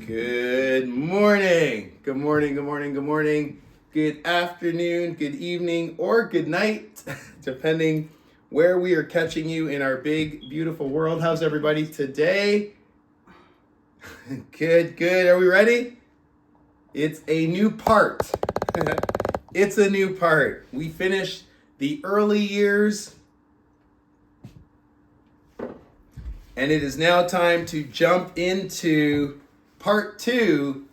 Good morning. Good morning, good morning, good morning. Good afternoon, good evening, or good night, depending where we are catching you in our big, beautiful world. How's everybody today? Good. Are we ready? It's a new part. It's a new part. We finished the early years, and it is now time to jump into part 2,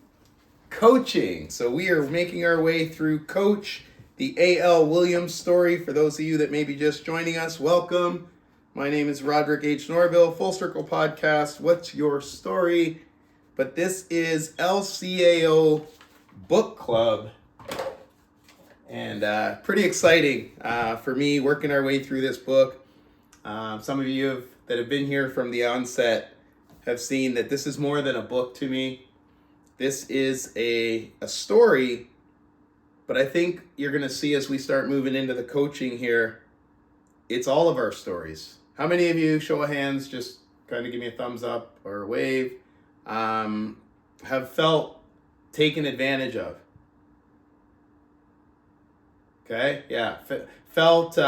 coaching. So we are making our way through Coach, the A.L. Williams story. For those of you that may be just joining us, welcome. My name is Roderick H. Norville, Full Circle Podcast. What's your story? But this is LCAO Book Club. And pretty exciting for me working our way through this book. Some of you that have been here from the onset have seen that this is more than a book to me. This is a story, but I think you're going to see as we start moving into the coaching here, it's all of our stories. How many of you, show of hands, just kind of give me a thumbs up or a wave, have felt taken advantage of? Okay, yeah, felt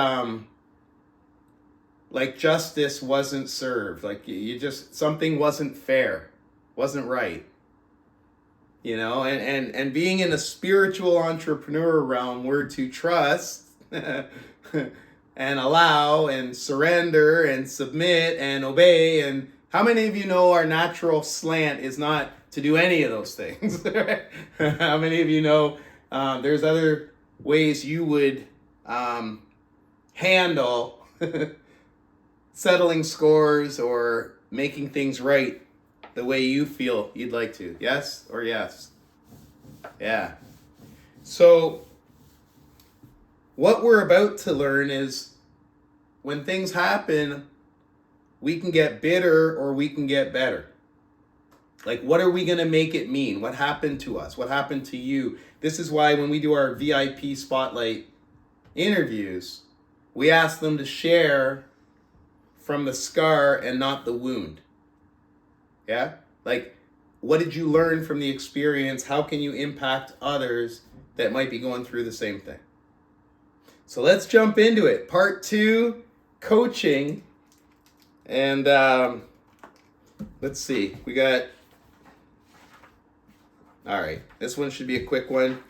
like justice wasn't served, like you just, something wasn't fair, wasn't right. You know, and being in a spiritual entrepreneur realm, we're to trust and allow and surrender and submit and obey. And how many of you know our natural slant is not to do any of those things? How many of you know there's other ways you would handle settling scores or making things right the way you feel you'd like to? Yes or yes? Yeah. So what we're about to learn is when things happen, we can get bitter or we can get better. Like, what are we going to make it mean? What happened to us? What happened to you? This is why when we do our VIP spotlight interviews, we ask them to share from the scar and not the wound. Yeah? Like, what did you learn from the experience? How can you impact others that might be going through the same thing? So let's jump into it. Part 2, coaching. And let's see. We got... All right. This one should be a quick one.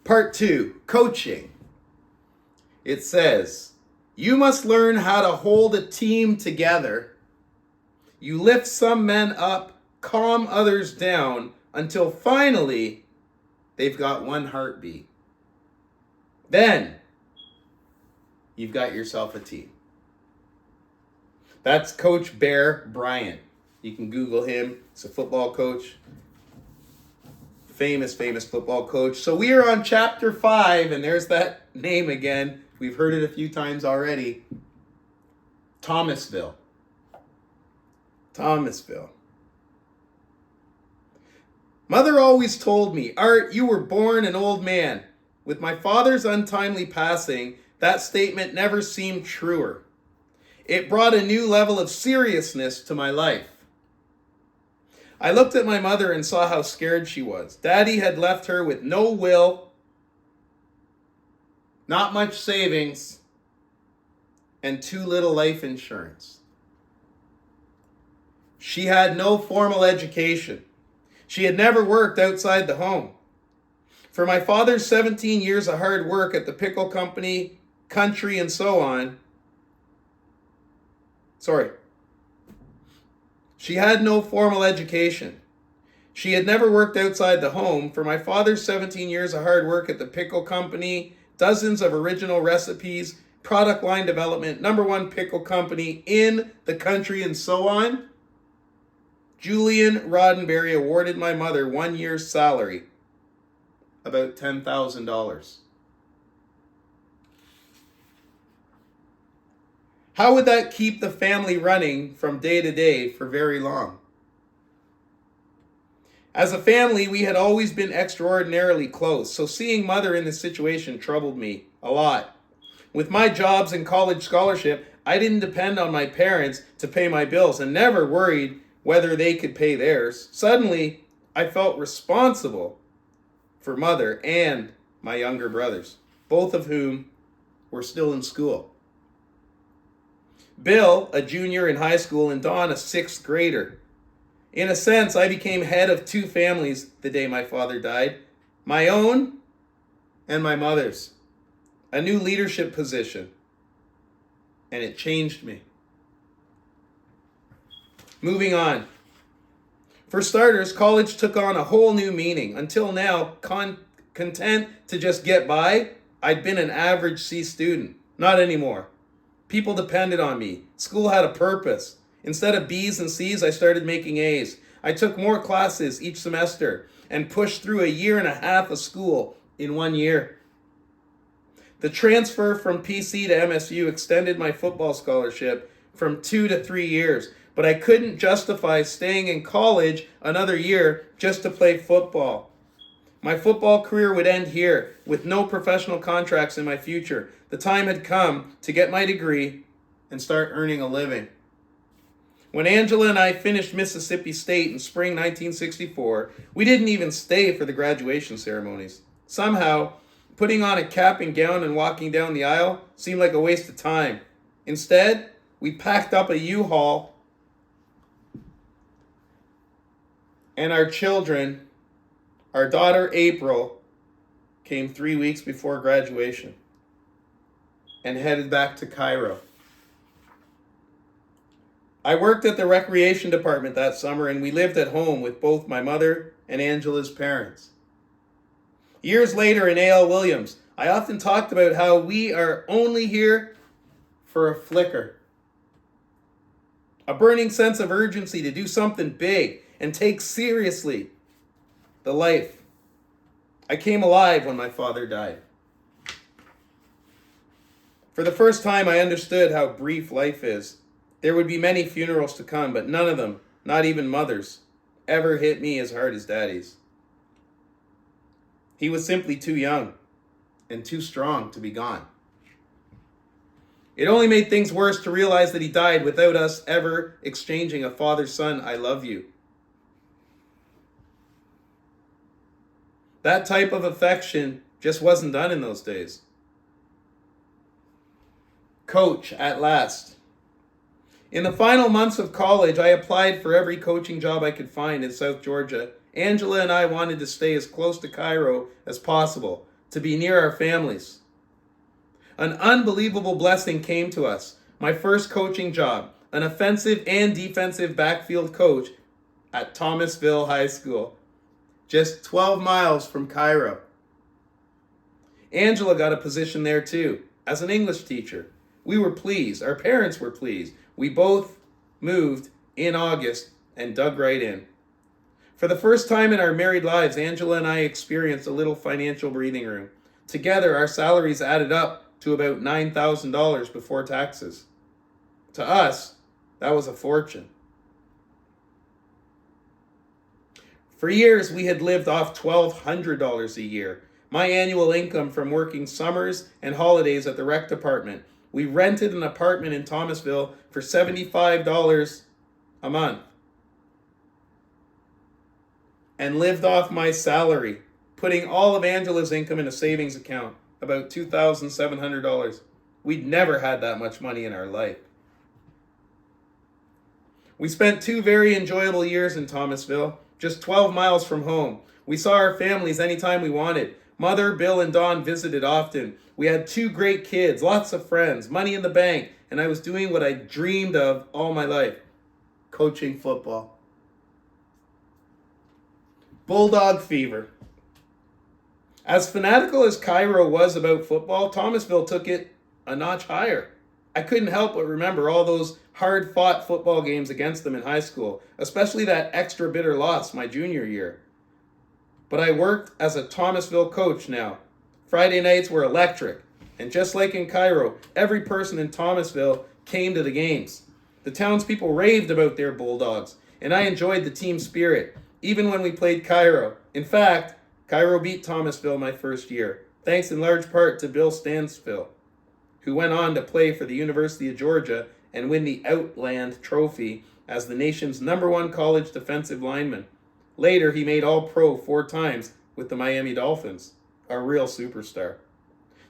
Part 2, coaching. It says, you must learn how to hold a team together. You lift some men up, calm others down, until finally they've got one heartbeat. Then you've got yourself a team. That's Coach Bear Bryant. You can Google him. He's a football coach. Famous football coach. So we are on chapter 5, and there's that name again. We've heard it a few times already. Thomasville. Mother always told me, Art, you were born an old man. With my father's untimely passing, that statement never seemed truer. It brought a new level of seriousness to my life. I looked at my mother and saw how scared she was. Daddy had left her with no will, not much savings, and too little life insurance. She had no formal education. She had never worked outside the home. For my father's 17 years of hard work at the pickle company, country, and so on, she had no formal education. She had never worked outside the home. For my father's 17 years of hard work at the pickle company, dozens of original recipes, product line development, #1 pickle company in the country, and so on, Julian Roddenberry awarded my mother 1 year's salary, about $10,000. How would that keep the family running from day to day for very long? As a family, we had always been extraordinarily close, so seeing Mother in this situation troubled me a lot. With my jobs and college scholarship, I didn't depend on my parents to pay my bills and never worried whether they could pay theirs. Suddenly, I felt responsible for Mother and my younger brothers, both of whom were still in school. Bill, a junior in high school, and Don, a sixth grader. In a sense, I became head of two families the day my father died, my own and my mother's. A new leadership position, and it changed me. Moving on. For starters, college took on a whole new meaning. Until now, content to just get by, I'd been an average C student. Not anymore. People depended on me. School had a purpose. Instead of B's and C's, I started making A's. I took more classes each semester and pushed through a year and a half of school in 1 year. The transfer from PC to MSU extended my football scholarship from 2 to 3 years, but I couldn't justify staying in college another year just to play football. My football career would end here with no professional contracts in my future. The time had come to get my degree and start earning a living. When Angela and I finished Mississippi State in spring 1964, we didn't even stay for the graduation ceremonies. Somehow, putting on a cap and gown and walking down the aisle seemed like a waste of time. Instead, we packed up a U-Haul and our children, our daughter April, came 3 weeks before graduation and headed back to Cairo. I worked at the recreation department that summer, and we lived at home with both my mother and Angela's parents. Years later in A.L. Williams, I often talked about how we are only here for a flicker. A burning sense of urgency to do something big and take seriously the life. I came alive when my father died. For the first time, I understood how brief life is. There would be many funerals to come, but none of them, not even Mother's, ever hit me as hard as Daddy's. He was simply too young and too strong to be gone. It only made things worse to realize that he died without us ever exchanging a father-son "I love you." That type of affection just wasn't done in those days. Coach at last. In the final months of college, I applied for every coaching job I could find in South Georgia. Angela and I wanted to stay as close to Cairo as possible, to be near our families. An unbelievable blessing came to us. My first coaching job, an offensive and defensive backfield coach at Thomasville High School, just 12 miles from Cairo. Angela got a position there too, as an English teacher. We were pleased. Our parents were pleased. We both moved in August and dug right in. For the first time in our married lives, Angela and I experienced a little financial breathing room. Together, our salaries added up to about $9,000 before taxes. To us, that was a fortune. For years, we had lived off $1,200 a year, my annual income from working summers and holidays at the rec department. We rented an apartment in Thomasville for $75 a month and lived off my salary, putting all of Angela's income in a savings account, about $2,700. We'd never had that much money in our life. We spent 2 very enjoyable years in Thomasville, just 12 miles from home. We saw our families anytime we wanted. Mother, Bill, and Don visited often. We had 2 great kids, lots of friends, money in the bank, and I was doing what I dreamed of all my life, coaching football. Bulldog fever. As fanatical as Cairo was about football, Thomasville took it a notch higher. I couldn't help but remember all those hard-fought football games against them in high school, especially that extra bitter loss my junior year. But I worked as a Thomasville coach now. Friday nights were electric, and just like in Cairo, every person in Thomasville came to the games. The townspeople raved about their Bulldogs, and I enjoyed the team spirit, even when we played Cairo. In fact, Cairo beat Thomasville my first year, thanks in large part to Bill Stansfill, who went on to play for the University of Georgia and win the Outland Trophy as the nation's #1 college defensive lineman. Later, he made All-Pro 4 times with the Miami Dolphins, a real superstar.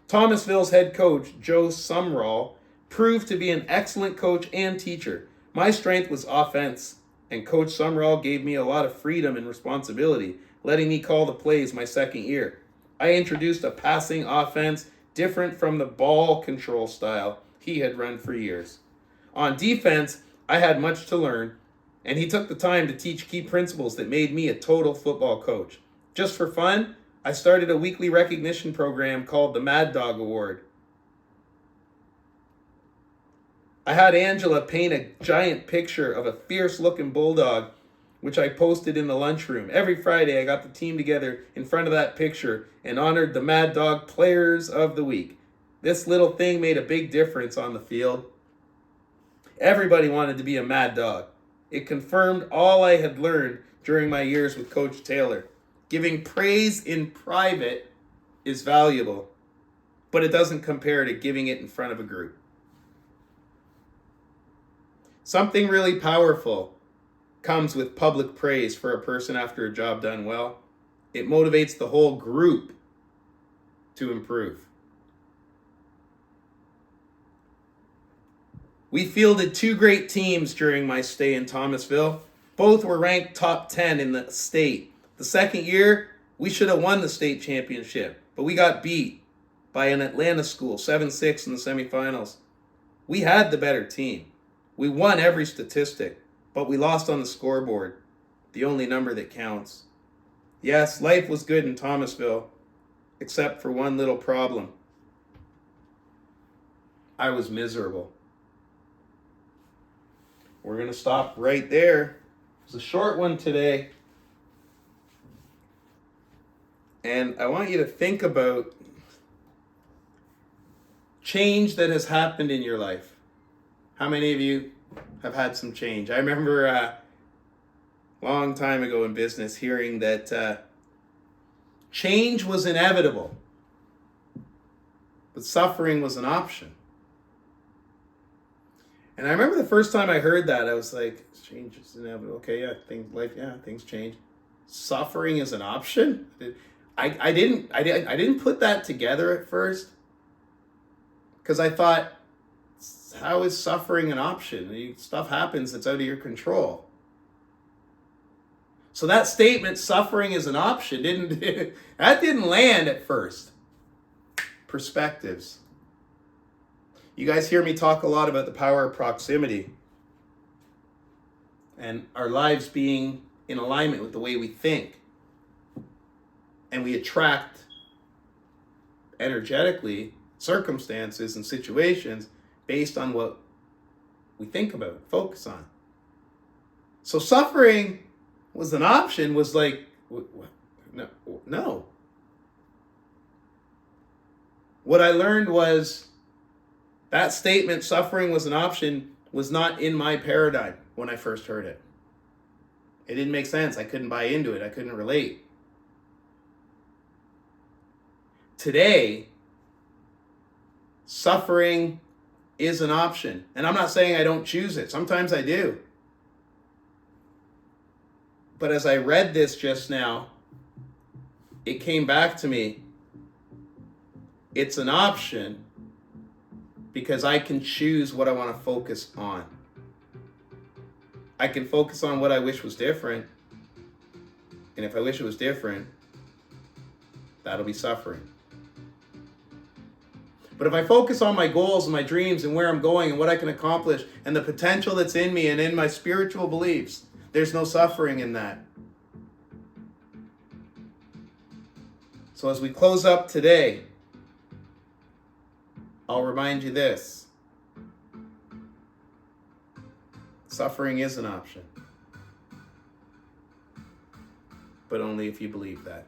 Thomasville's head coach, Joe Sumrall, proved to be an excellent coach and teacher. My strength was offense, and Coach Sumrall gave me a lot of freedom and responsibility, letting me call the plays my second year. I introduced a passing offense different from the ball control style he had run for years. On defense, I had much to learn, and he took the time to teach key principles that made me a total football coach. Just for fun, I started a weekly recognition program called the Mad Dog Award. I had Angela paint a giant picture of a fierce-looking bulldog, which I posted in the lunchroom. Every Friday, I got the team together in front of that picture and honored the Mad Dog Players of the Week. This little thing made a big difference on the field. Everybody wanted to be a Mad Dog. It confirmed all I had learned during my years with Coach Taylor. Giving praise in private is valuable, but it doesn't compare to giving it in front of a group. Something really powerful comes with public praise for a person after a job done well. It motivates the whole group to improve. We fielded 2 great teams during my stay in Thomasville. Both were ranked top 10 in the state. The second year, we should have won the state championship, but we got beat by an Atlanta school, 7-6 in the semifinals. We had the better team. We won every statistic, but we lost on the scoreboard, the only number that counts. Yes, life was good in Thomasville, except for one little problem. I was miserable. We're going to stop right there. It's a short one today. And I want you to think about change that has happened in your life. How many of you have had some change? I remember a long time ago in business hearing that change was inevitable, but suffering was an option. And I remember the first time I heard that, I was like, change is inevitable. Okay, yeah, things change. Suffering is an option? I didn't put that together at first, because I thought, how is suffering an option? Stuff happens that's out of your control. So that statement, suffering is an option, didn't land at first. Perspectives. You guys hear me talk a lot about the power of proximity and our lives being in alignment with the way we think. And we attract energetically circumstances and situations based on what we think about, focus on. So suffering was an option, was like, no. What I learned was that statement, suffering was an option, was not in my paradigm when I first heard it. It didn't make sense. I couldn't buy into it. I couldn't relate. Today, suffering is an option. And I'm not saying I don't choose it. Sometimes I do. But as I read this just now, it came back to me. It's an option because I can choose what I want to focus on. I can focus on what I wish was different. And if I wish it was different, that'll be suffering. But if I focus on my goals and my dreams and where I'm going and what I can accomplish and the potential that's in me and in my spiritual beliefs, there's no suffering in that. So as we close up today, I'll remind you this. Suffering is an option. But only if you believe that.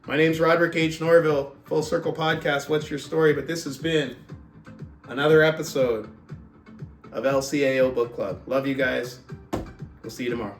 My name's Roderick H. Norville, Full Circle Podcast, What's Your Story? But this has been another episode of LCAO Book Club. Love you guys. We'll see you tomorrow.